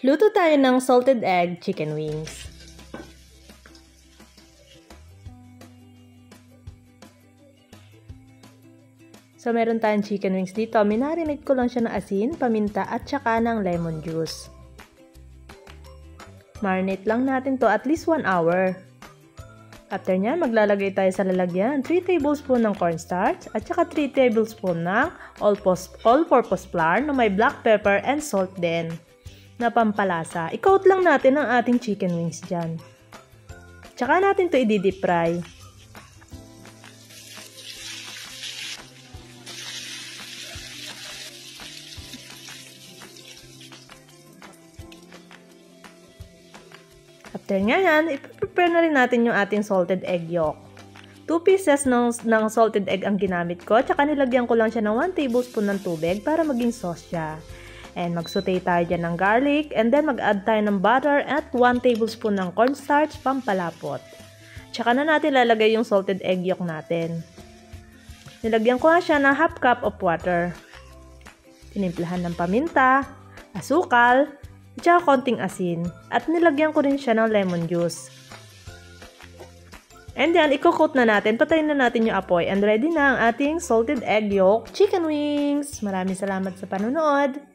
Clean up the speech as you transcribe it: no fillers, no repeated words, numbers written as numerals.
Luto tayo ng salted egg chicken wings. So, meron tayong chicken wings dito. Minarinate ko lang siya ng asin, paminta, at saka ng lemon juice. Marinate lang natin to at least 1 hour. After nyan, maglalagay tayo sa lalagyan 3 tablespoon ng cornstarch at saka 3 tablespoon ng all-purpose flour na may black pepper and salt din na pampalasa. I-coat lang natin ang ating chicken wings dyan. Tsaka natin to i-deep fry. After nga yan, i-prepare na rin natin yung ating salted egg yolk. 2 pieces ng salted egg ang ginamit ko, tsaka nilagyan ko lang siya ng 1 tablespoon ng tubig para maging sauce siya. And mag-saute tayo dyan ng garlic, and then mag-add tayo ng butter at 1 tablespoon ng cornstarch pampalapot. Tsaka na natin lalagay yung salted egg yolk natin. Nilagyan ko na siya ng half cup of water. Tinimplahan ng paminta, asukal, at saka konting asin. At nilagyan ko rin siya ng lemon juice. And then, i-coat na natin. Patayin na natin yung apoy. And ready na ang ating salted egg yolk chicken wings. Maraming salamat sa panonood.